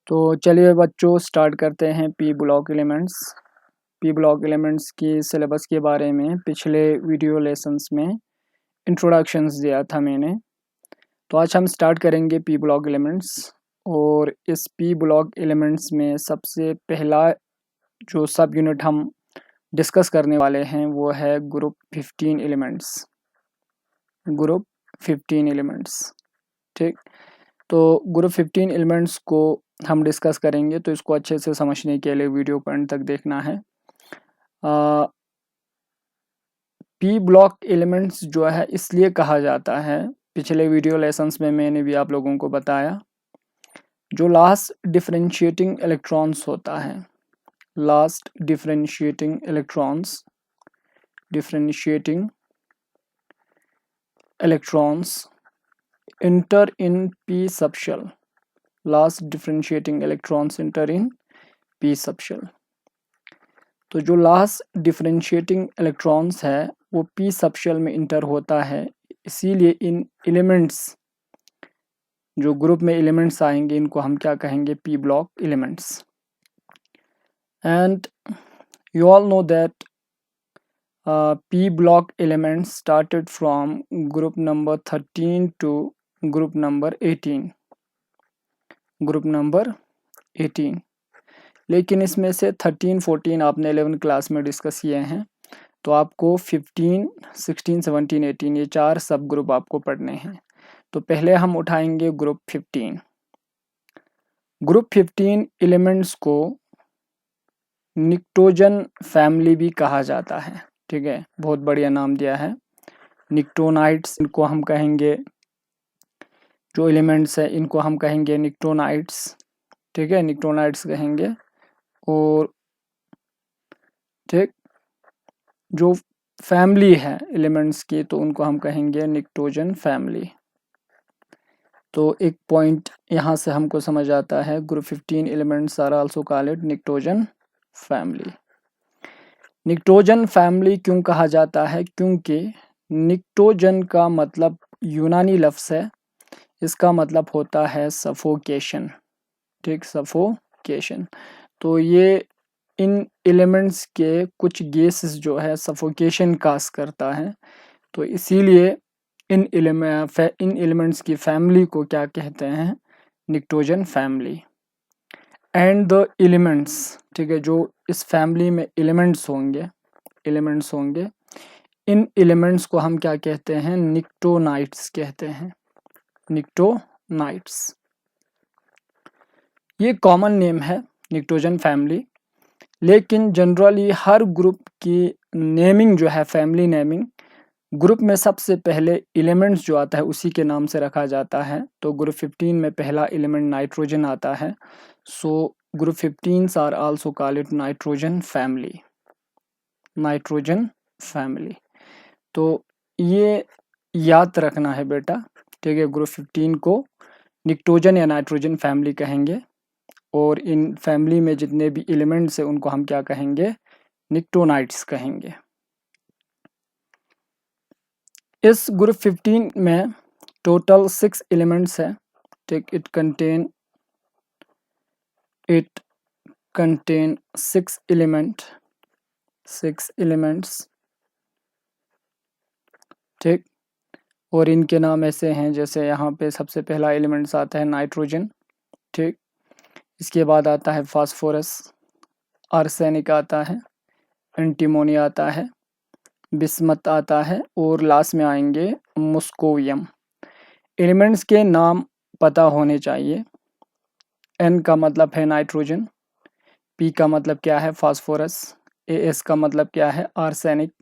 तो चलिए बच्चों स्टार्ट करते हैं P block elements. P block elements की सिलेबस के बारे में पिछले वीडियो लेसन्स में इंट्रोडक्शंस दिया था मैंने। तो आज हम स्टार्ट करेंगे पी ब्लॉक एलिमेंट्स, और इस पी ब्लॉक एलिमेंट्स में सबसे पहला जो सब यूनिट हम डिस्कस करने वाले हैं वो है ग्रुप 15 एलिमेंट्स। ग्रुप 15 एलिमेंट्स, ठीक। तो ग्रुप 15 एलिमेंट्स को हम डिस्कस करेंगे, तो इसको अच्छे से समझने के लिए वीडियो को एंड तक देखना है। पी ब्लॉक एलिमेंट्स जो है इसलिए कहा जाता है, पिछले वीडियो लेसन्स में मैंने भी आप लोगों को बताया, जो लास्ट डिफरेंशिएटिंग इलेक्ट्रॉन्स होता है, last differentiating electrons enter in P subshell, last differentiating electrons enter in P subshell. तो जो लास्ट डिफरेंशिएटिंग इलेक्ट्रॉन्स है वो पी सबशेल में इंटर होता है, इसीलिए इन एलिमेंट्स जो ग्रुप में एलिमेंट्स आएंगे इनको हम क्या कहेंगे, P block elements. And you all know that P block elements started from group number 13 to group number 18, group number 18। लेकिन इसमें से 13, 14 आपने 11 क्लास में डिस्कस किए हैं, तो आपको 15, 16, 17, 18 ये 4 सब ग्रुप आपको पढ़ने हैं। तो पहले हम उठाएंगे ग्रुप 15। ग्रुप 15 एलिमेंट्स को निक्टोजन फैमिली भी कहा जाता है, ठीक है, बहुत बढ़िया नाम दिया है। निक्टोनाइट्स इनको हम कहेंगे, जो एलिमेंट्स है इनको हम कहेंगे निक्टोनाइट्स, ठीक है, निक्टोनाइट्स कहेंगे। और ठीक, जो फैमिली है एलिमेंट्स की तो उनको हम कहेंगे निक्टोजन फैमिली। तो एक पॉइंट यहाँ से हमको समझ आता है, group 15 elements are also called pnictogen family. Pnictogen family क्यों कहा जाता है, क्योंकि निक्टोजन का मतलब यूनानी लफ्ज़ है, इसका मतलब होता है सफोकेशन, ठीक, सफोकेशन। तो ये इन एलिमेंट्स के कुछ गैसेस जो है सफोकेशन काज करता है, तो इसीलिए इन एलिमेंट्स की फैमिली को क्या कहते हैं, निक्टोजन फैमिली। एंड द एलिमेंट्स, ठीक है, जो इस फैमिली में एलिमेंट्स होंगे, इन एलिमेंट्स को हम क्या कहते हैं, निक्टोनाइट्स कहते हैं, निक्टोनाइट्स। ये कॉमन नेम है निक्टोजन फैमिली, लेकिन जनरली हर ग्रुप की नेमिंग जो है, फैमिली नेमिंग, ग्रुप में सबसे पहले एलिमेंट्स जो आता है उसी के नाम से रखा जाता है। तो ग्रुप 15 में पहला एलिमेंट नाइट्रोजन आता है, so group 15 are also called nitrogen family, nitrogen family. तो ये याद रखना है बेटा, ठीक है, ग्रुप 15 को निक्टोजन या नाइट्रोजन फैमिली कहेंगे, और इन फैमिली में जितने भी एलिमेंट्स हैं उनको हम क्या कहेंगे, निक्टोनाइट्स कहेंगे। इस ग्रुप 15 में टोटल 6 एलिमेंट्स है, ठीक, इट कंटेन 6 एलिमेंट्स, ठीक। और इनके नाम ऐसे हैं, जैसे यहाँ पे सबसे पहला एलिमेंट्स आता है नाइट्रोजन, ठीक, इसके बाद आता है फास्फोरस, आर्सेनिक आता है, एंटीमोनी आता है, बिस्मत आता है, और लास्ट में आएंगे मुस्कोवियम। एलिमेंट्स के नाम पता होने चाहिए। N का मतलब है नाइट्रोजन, P का मतलब क्या है, फास्फोरस, AS का मतलब क्या है, आर्सेनिक,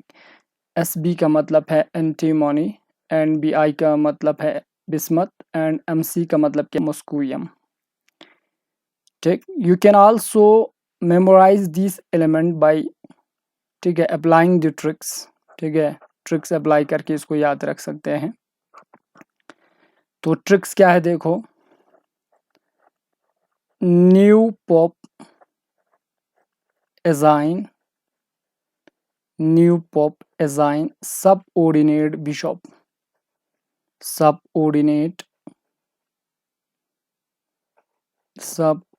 SB का मतलब है एंटीमोनी, एंड BI का मतलब है बिस्मत, एंड MC का मतलब क्या, मुस्कोवियम, ठीक। You can also memorise this element by, ठीक है, अप्लाइंग द ट्रिक्स, ठीक है, ट्रिक्स अप्लाई करके इसको याद रख सकते हैं। तो ट्रिक्स क्या है देखो, new pope again, new pope again, subordinate bishop, subordinate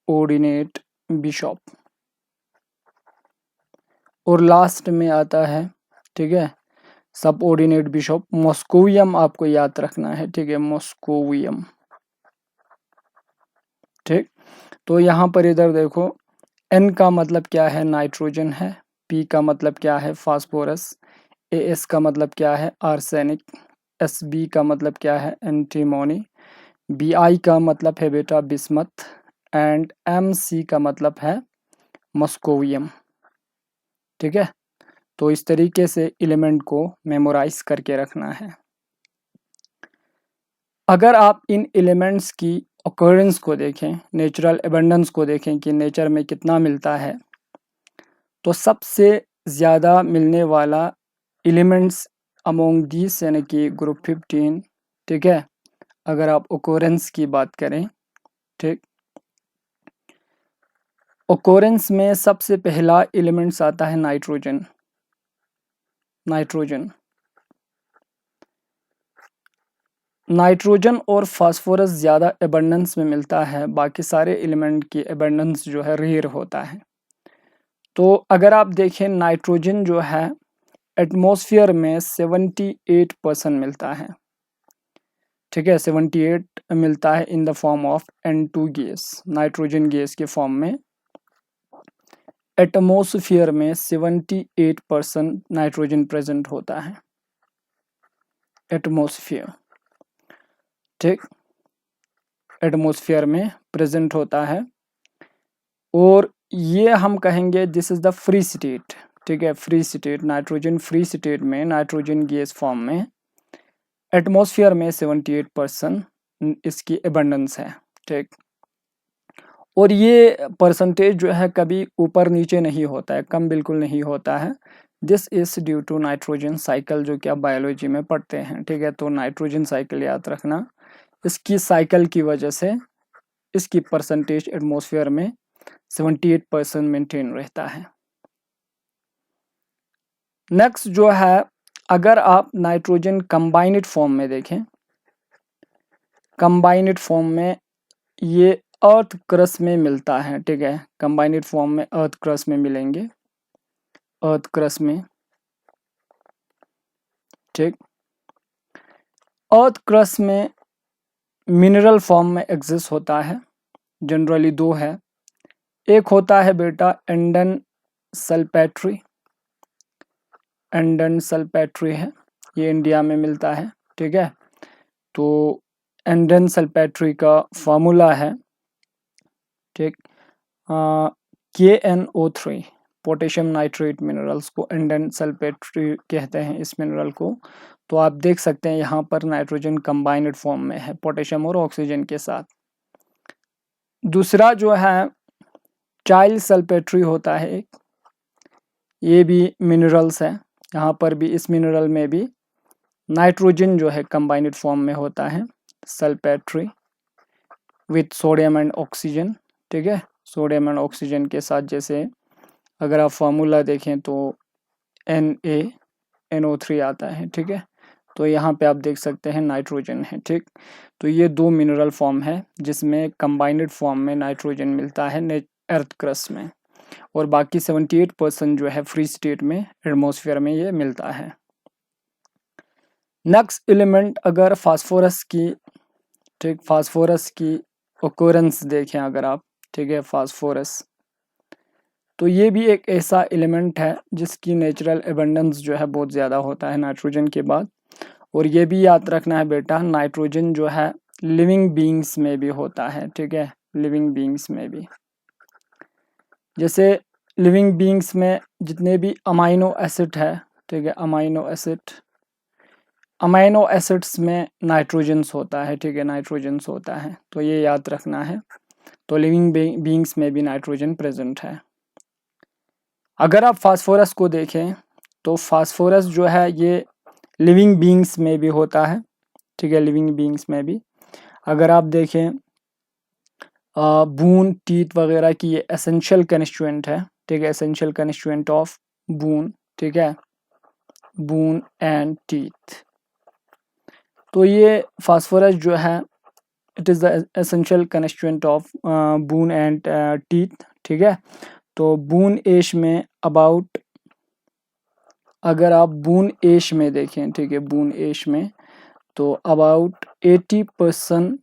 ordinate bishop. और लास्ट में आता है, ठीक है, सब ऑर्डिनेट बिशप। मॉस्कोवियम आपको याद रखना है, ठीक है, मॉस्कोवियम। ठीक, तो यहाँ पर इधर देखो, N का मतलब क्या है, नाइट्रोजन है। P का मतलब क्या है, फास्फोरस। AS का मतलब क्या है, आर्सेनिक। SB का मतलब क्या है, एंटीमोनी। BI का मतलब है बेटा बिस्मथ। एंड MC का मतलब है मस्कोवियम। ठीक है, तो इस तरीके से एलिमेंट को मेमोराइज करके रखना है। अगर आप इन एलिमेंट्स की ऑकरेंस को देखें, नेचुरल एबंडेंस को देखें कि नेचर में कितना मिलता है, तो सबसे ज़्यादा मिलने वाला एलिमेंट्स अमोंग दीस यानी कि ग्रुप 15, ठीक है, अगर आप ऑकरेंस की बात करें, ठीक, ऑकरेंस में सबसे पहला एलिमेंट्स आता है नाइट्रोजन। नाइट्रोजन नाइट्रोजन और फास्फोरस ज़्यादा एबंडेंस में मिलता है, बाकी सारे एलिमेंट की एबंडेंस जो है रेयर होता है। तो अगर आप देखें, नाइट्रोजन जो है एटमॉस्फेयर में 78% मिलता है, ठीक है, 78 मिलता है in the form of N2 gas, nitrogen gas के फॉर्म में। एटमॉस्फेयर में 78% नाइट्रोजन प्रेजेंट होता है, एटमॉस्फेयर, ठीक, एटमॉस्फेयर में प्रेजेंट होता है। और ये हम कहेंगे this is the free state, ठीक है, free state, nitrogen free state में, नाइट्रोजन गैस फॉर्म में एटमॉस्फेयर में 78% इसकी एबंडेंस है, ठीक। और ये परसेंटेज जो है कभी ऊपर नीचे नहीं होता है, कम बिल्कुल नहीं होता है। This is due to nitrogen cycle, जो कि आप बायोलॉजी में पढ़ते हैं, ठीक है। तो नाइट्रोजन साइकिल याद रखना, इसकी साइकिल की वजह से इसकी परसेंटेज एटमॉस्फेयर में 78% मेंटेन रहता है। नेक्स्ट जो है, अगर आप नाइट्रोजन कंबाइंड फॉर्म में देखें, कंबाइंड फॉर्म में ये अर्थ क्रस्ट में मिलता है, ठीक है, कंबाइंड फॉर्म में अर्थ क्रस्ट में मिलेंगे, अर्थ क्रस्ट में, ठीक। अर्थ क्रस्ट में मिनरल फॉर्म में एग्जिस्ट होता है, जनरली दो है। एक होता है बेटा एंडन सल्फेट्री, एंडन सल्फेट्री है, ये इंडिया में मिलता है, ठीक है। तो एंडन सल्फेट्री का फार्मूला है, ठीक, KNO3, पोटेशियम नाइट्रेट मिनरल्स को एंडन सल्फेट्री कहते हैं इस मिनरल को। तो आप देख सकते हैं यहाँ पर नाइट्रोजन कंबाइंड फॉर्म में है पोटेशियम और ऑक्सीजन के साथ। दूसरा जो है चाइल्ड सल्फेट्री होता है एक, ये भी मिनरल्स है, यहाँ पर भी इस मिनरल में भी नाइट्रोजन जो है कंबाइंड फॉर्म में होता है, सल्फेट्री विथ सोडियम एंड ऑक्सीजन, ठीक है, सोडियम एंड ऑक्सीजन के साथ। जैसे अगर आप फार्मूला देखें तो NaNO3 आता है, ठीक है। तो यहाँ पे आप देख सकते हैं नाइट्रोजन है, ठीक। तो ये दो मिनरल फॉर्म है जिसमें कंबाइंड फॉर्म में नाइट्रोजन मिलता है अर्थ क्रस्ट में, और बाकी 78% जो है फ्री स्टेट में एटमॉस्फेयर में ये मिलता है। नेक्स्ट एलिमेंट अगर फास्फोरस की, ठीक, फास्फोरस की ओकोरेंस देखें अगर आप, ठीक है, फास्फोरस, तो ये भी एक ऐसा एलिमेंट है जिसकी नेचुरल एबंडेंस जो है बहुत ज़्यादा होता है नाइट्रोजन के बाद। और ये भी याद रखना है बेटा, नाइट्रोजन जो है लिविंग बीइंग्स में भी होता है, ठीक है, लिविंग बीइंग्स में भी। जैसे लिविंग बीइंग्स में जितने भी अमाइनो एसिड है, ठीक है, अमाइनो एसिड्स में नाइट्रोजन्स होता है, ठीक है, नाइट्रोजन्स होता है, तो ये याद रखना है। तो लिविंग बीइंग्स में भी नाइट्रोजन प्रेजेंट है। अगर आप फास्फोरस को देखें तो फास्फोरस जो है ये लिविंग बीइंग्स में भी होता है, ठीक है, लिविंग बीइंग्स में भी। अगर आप देखें बून, टीथ वगैरह की ये एसेंशियल कंस्टिट्यूएंट है, ठीक है, एसेंशियल कंस्टिट्यूएंट ऑफ बून, ठीक है, बून एंड टीथ। तो ये फास्फोरस जो है it is the essential constituent of boon and teeth, ठीक है। तो बून एश में अबाउट, अगर आप बून एश में देखें, ठीक है, बून एश में तो अबाउट 80%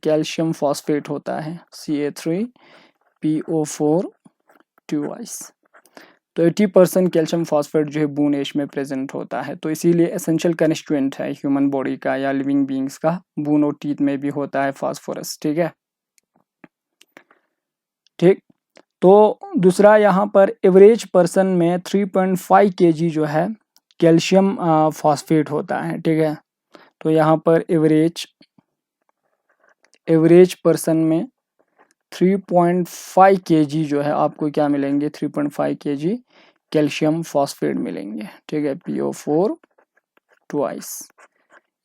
कैल्शियम फॉस्फेट होता है, CA3PO4 2 तो 80% कैल्शियम फॉस्फेट जो है बून एश में प्रेजेंट होता है। तो इसीलिए एसेंशियल कंस्टिट्यूएंट है ह्यूमन बॉडी का या लिविंग बींग्स का, बून और टीथ में भी होता है फास्फोरस, ठीक है। ठीक, तो दूसरा यहाँ पर एवरेज पर्सन में 3.5 kg जो है कैल्शियम फॉस्फेट होता है, ठीक है। तो यहाँ पर एवरेज पर्सन में 3.5 kg जो है आपको क्या मिलेंगे, 3.5 kg कैल्शियम फॉस्फेट मिलेंगे, ठीक है, PO4 ट्वाइस।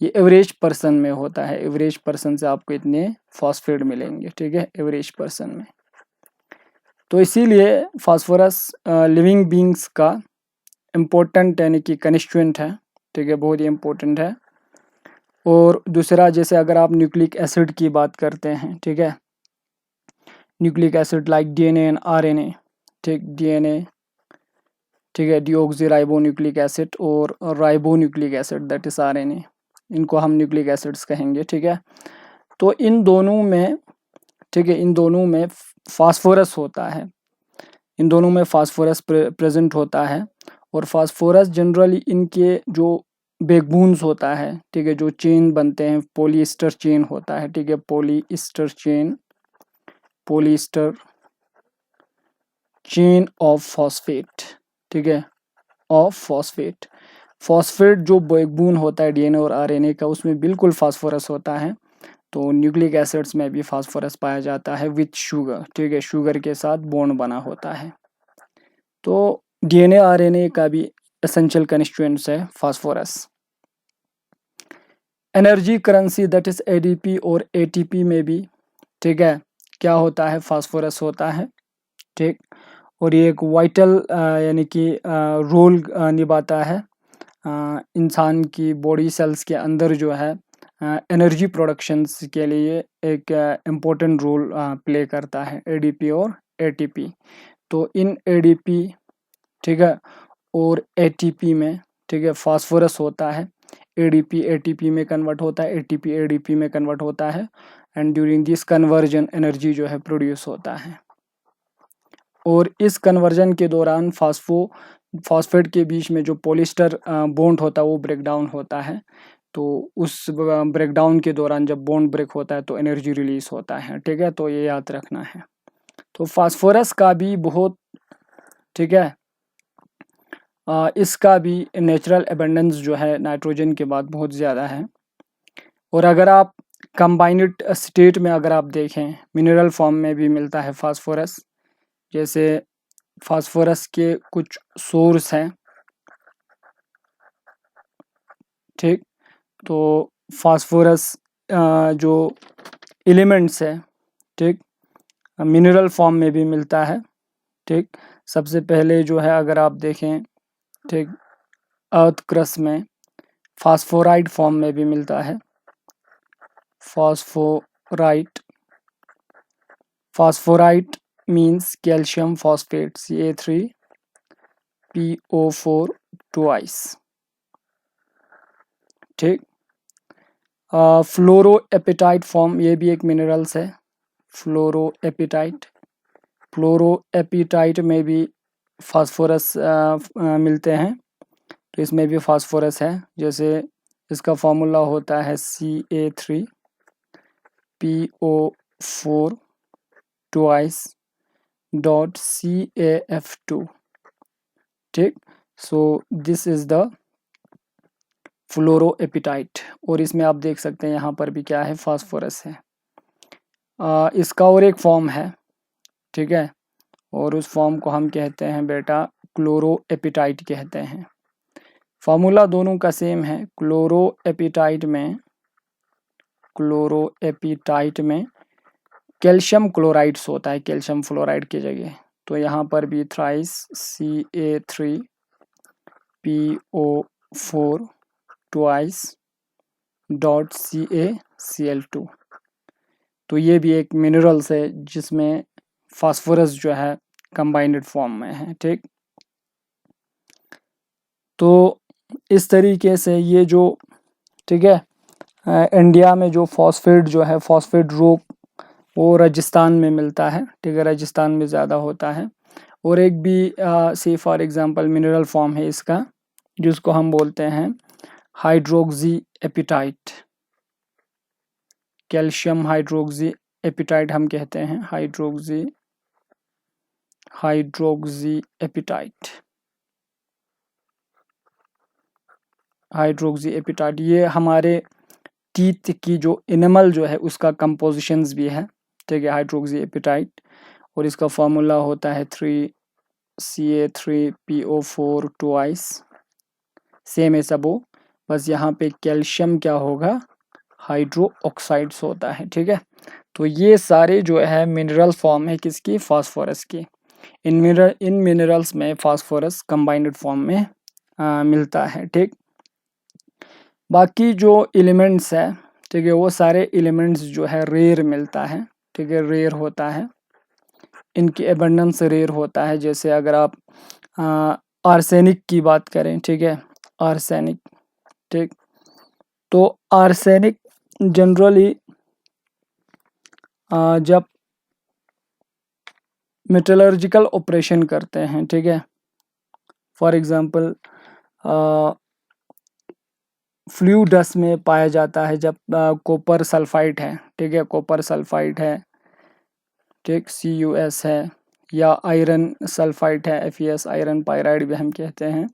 ये एवरेज पर्सन में होता है, एवरेज पर्सन से आपको इतने फॉस्फेट मिलेंगे, ठीक है, एवरेज पर्सन में। तो इसीलिए फास्फोरस लिविंग बींग्स का इम्पोर्टेंट यानी कि कंस्टिट्यूएंट है, ठीक है, बहुत ही इम्पोर्टेंट है। और दूसरा, जैसे अगर आप न्यूक्लिक एसिड की बात करते हैं, ठीक है, nucleic acid like DNA and RNA, ठीक, DNA, ठीक है, डीऑक्सी न्यूक्लिक एसिड और nucleic acid that is RNA, इनको हम न्यूक्लिक एसिड्स कहेंगे, ठीक है। तो इन दोनों में, ठीक है, इन दोनों में फास्फोरस होता है, इन दोनों में फास्फोरस प्रेजेंट होता है। और फास्फोरस जनरली इनके जो बैकबोन्स होता है, ठीक है, जो चेन बनते हैं, पॉलीएस्टर चेन होता है, ठीक है, पॉलीएस्टर चेन ऑफ फॉस्फेट, ठीक है, ऑफ फॉस्फेट। फॉस्फेट जो बैकबोन होता है DNA और RNA का, उसमें बिल्कुल फास्फोरस होता है। तो न्यूक्लिक एसिड्स में भी फास्फोरस पाया जाता है विथ शुगर, ठीक है, शुगर के साथ बॉन्ड बना होता है। तो DNA RNA का भी एसेंशियल कंस्टिट्यूएंट्स है phosphorus. Energy currency that is ADP और ATP में भी, ठीक है, क्या होता है, फास्फोरस होता है, ठीक। और ये एक वाइटल यानी कि रोल निभाता है इंसान की बॉडी सेल्स के अंदर जो है एनर्जी प्रोडक्शंस के लिए एक इम्पोर्टेंट रोल प्ले करता है ADP और ATP। तो इन ADP, ठीक है, और ATP में, ठीक है, फास्फोरस होता है, ADP ATP में कन्वर्ट होता है, ATP ADP में कन्वर्ट होता है, and during this conversion energy जो है प्रोड्यूस होता है। और इस कन्वर्जन के दौरान फॉस्फेट के बीच में जो पॉलिएस्टर बॉन्ड होता है वो ब्रेक डाउन होता है। तो उस ब्रेक डाउन के दौरान जब बॉन्ड ब्रेक होता है तो एनर्जी रिलीज होता है, ठीक है, तो ये याद रखना है। तो फास्फोरस का भी बहुत, ठीक है, इसका भी नेचुरल एबंडेंस जो है नाइट्रोजन के बाद बहुत ज़्यादा है। और अगर आप कंबाइंड स्टेट में अगर आप देखें, मिनरल फॉर्म में भी मिलता है फास्फोरस। जैसे फास्फोरस के कुछ सोर्स हैं, ठीक। तो फास्फोरस जो एलिमेंट्स है, ठीक, मिनरल फॉर्म में भी मिलता है, ठीक। सबसे पहले जो है अगर आप देखें, ठीक, अर्थ क्रस्ट में फास्फोराइड फॉर्म में भी मिलता है, phosphorite means calcium phosphate CA3PO4 twice, ठीक। फ्लोरोएपिटाइट फॉर्म, ये भी एक मिनरल्स है, फ्लोरोएपिटाइट में भी फास्फोरस मिलते हैं। तो इसमें भी फास्फोरस है, जैसे इसका फॉर्मूला होता है CA3PO4 ट्वाइस डॉट CaF2, ठीक। So this is the fluorapatite. और इसमें आप देख सकते हैं यहाँ पर भी क्या है, फास्फोरस है। इसका और एक फॉर्म है, ठीक है, और उस फॉर्म को हम कहते हैं बेटा क्लोरोएपिटाइट कहते हैं। फार्मूला दोनों का सेम है। क्लोरोएपिटाइट में कैल्शियम क्लोराइड्स होता है, कैल्शियम फ्लोराइड की जगह। तो यहाँ पर भी थ्राइस CA3PO4 ट्वाइस CaCl2। तो ये भी एक मिनरल्स है जिसमें फास्फोरस जो है कंबाइंड फॉर्म में है, ठीक। तो इस तरीके से ये जो, ठीक है, इंडिया में जो फॉस्फेट जो है, फॉस्फेट रॉक, वो राजस्थान में मिलता है, ठीक है, राजस्थान में ज़्यादा होता है। और एक भी से फॉर एग्जांपल मिनरल फॉर्म है इसका, जिसको हम बोलते हैं hydroxy appetite, calcium hydroxy appetite हम कहते हैं, हाइड्रोक्सी एपिटाइट, हाइड्रोक्सी एपिटाइट। ये हमारे टीथ की जो इनेमल जो है उसका कंपोजिशंस भी है, ठीक है, हाइड्रोक्सी एपिटाइट। और इसका फार्मूला होता है 3Ca3PO4 2 सेम है सब वो, बस यहाँ पे कैल्शियम क्या होगा, हाइड्रो ऑक्साइड्स होता है, ठीक है। तो ये सारे जो है मिनरल फॉर्म है किसकी, फास्फोरस की। इन मिनरल्स में फास्फोरस कंबाइंड फॉर्म में मिलता है, ठीक। बाकी जो एलिमेंट्स है, ठीक है, वो सारे एलिमेंट्स जो है रेयर मिलता है, ठीक है, रेयर होता है, इनकी एबंडेंस रेयर होता है। जैसे अगर आप आर्सेनिक की बात करें, ठीक है, आर्सेनिक, ठीक, तो आर्सेनिक जनरली जब मेटलर्जिकल ऑपरेशन करते हैं, ठीक है, फॉर एग्जांपल फ्लू डस्ट में पाया जाता है, जब कॉपर सल्फाइड है, ठीक है, कॉपर सल्फाइड है, ठीक, CuS है, या आयरन सल्फाइड है, FeS, आयरन पायराइड भी हम कहते हैं।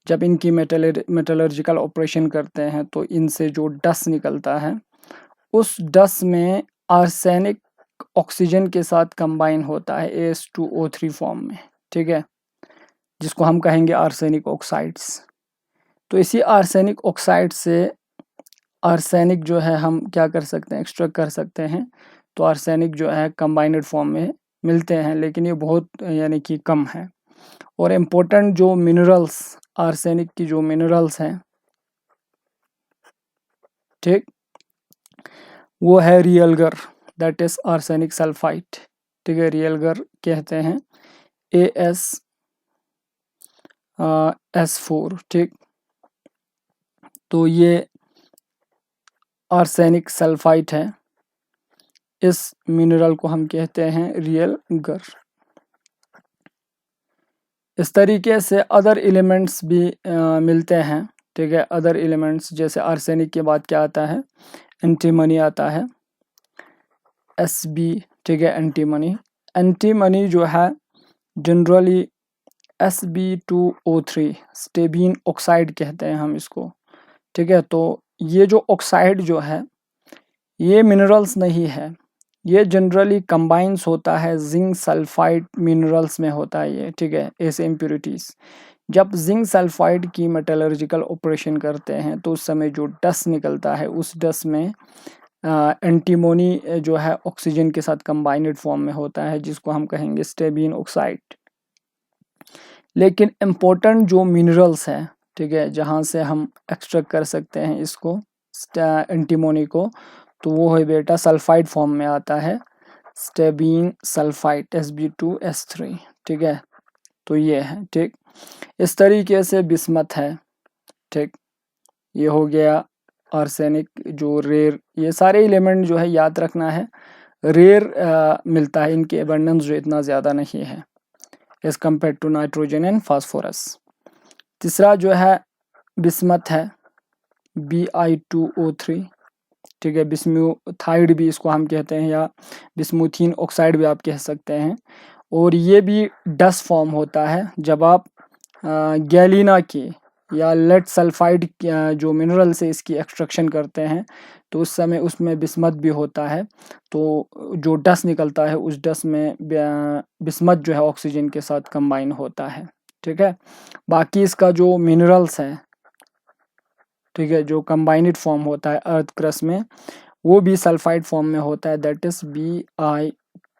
जब इनकी मेटलर्जिकल ऑपरेशन करते हैं तो इनसे जो डस्ट निकलता है, उस डस्ट में आर्सेनिक ऑक्सीजन के साथ कंबाइन होता है AS2O3 फॉर्म में, ठीक है, जिसको हम कहेंगे आर्सेनिक ऑक्साइड्स। तो इसी आर्सेनिक ऑक्साइड से आर्सेनिक जो है हम क्या कर सकते हैं, एक्सट्रैक्ट कर सकते हैं। तो आर्सेनिक जो है कंबाइंड फॉर्म में मिलते हैं, लेकिन ये बहुत यानी कि कम है। और इम्पोर्टेंट जो मिनरल्स, आर्सेनिक की जो मिनरल्स हैं, ठीक, वो है realgar, that is arsenic sulphide, ठीक है, रियलगर कहते हैं, AsS4, ठीक। तो ये आर्सेनिक सल्फाइड है, इस मिनरल को हम कहते हैं रियलगर। इस तरीके से अदर एलिमेंट्स भी मिलते हैं, ठीक है, अदर एलिमेंट्स जैसे आर्सेनिक के बाद क्या आता है, एंटीमनी आता है, Sb, ठीक है, एंटीमनी। एंटीमनी जो है जनरली Sb2O3 स्टेबीन ऑक्साइड कहते हैं हम इसको, ठीक है। तो ये जो ऑक्साइड जो है ये मिनरल्स नहीं है, ये जनरली कंबाइंस होता है जिंक सल्फाइड मिनरल्स में होता है ये, ठीक है, ऐसे इम्प्योरिटीज। जब जिंक सल्फाइड की मेटलर्जिकल ऑपरेशन करते हैं तो उस समय जो डस्ट निकलता है, उस डस्ट में एंटीमोनी जो है ऑक्सीजन के साथ कंबाइंड फॉर्म में होता है, जिसको हम कहेंगे स्टेबीन ऑक्साइड। लेकिन इम्पोर्टेंट जो मिनरल्स हैं, ठीक है, जहाँ से हम एक्सट्रैक्ट कर सकते हैं इसको, एंटीमोनी को, तो वो है बेटा सल्फाइड फॉर्म में आता है, स्टेबीन सल्फाइड Sb2S3, ठीक है। तो ये है, ठीक। इस तरीके से बिस्मथ है, ठीक, ये हो गया आर्सेनिक जो रेयर। ये सारे एलिमेंट जो है याद रखना है, रेयर मिलता है, इनकी एबंडेंस जो इतना ज़्यादा नहीं है as compare to nitrogen and phosphorus. तीसरा जो है बिस्मथ है, Bi2O3, ठीक है, बिस्म्यूथाइड भी इसको हम कहते हैं, या बिस्मुथीन ऑक्साइड भी आप कह सकते हैं। और ये भी डस्ट फॉर्म होता है जब आप गैलिना की या लेड सल्फाइड जो मिनरल से इसकी एक्सट्रैक्शन करते हैं, तो उस समय उसमें बिस्मथ भी होता है। तो जो डस्ट निकलता है उस डस्ट में बिस्मथ जो है ऑक्सीजन के साथ कंबाइन होता है, ठीक है। बाकी इसका जो मिनरल्स है, ठीक है, जो कंबाइंड फॉर्म होता है अर्थ क्रस्ट में, वो भी सल्फाइड फॉर्म में होता है, दैट इज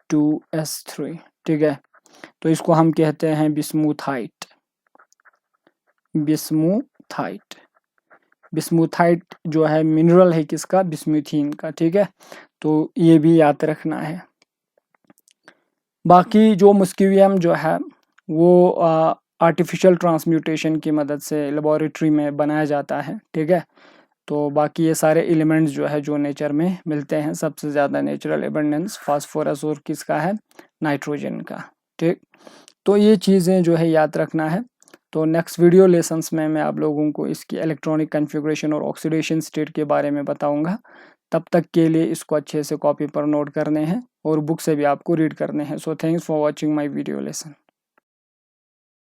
Bi2S3, ठीक है। तो इसको हम कहते हैं बिस्मुथाइट, बिस्मुथाइट। बिस्मुथाइट जो है मिनरल है किसका, बिस्मुथीन का, ठीक है। तो ये भी याद रखना है। बाकी जो मस्क्यूरियम जो है वो आर्टिफिशियल ट्रांसम्यूटेशन की मदद से लेबोरेटरी में बनाया जाता है, ठीक है। तो बाकी ये सारे एलिमेंट्स जो है जो नेचर में मिलते हैं, सबसे ज़्यादा नेचुरल एबंडेंस फास्फोरस और किसका है, नाइट्रोजन का, ठीक। तो ये चीज़ें जो है याद रखना है। तो नेक्स्ट वीडियो लेसन्स में मैं आप लोगों को इसकी इलेक्ट्रॉनिक कन्फिग्रेशन और ऑक्सीडेशन स्टेट के बारे में बताऊंगा। तब तक के लिए इसको अच्छे से कॉपी पर नोट करने हैं और बुक से भी आपको रीड करने हैं। So thanks for watching my video lesson.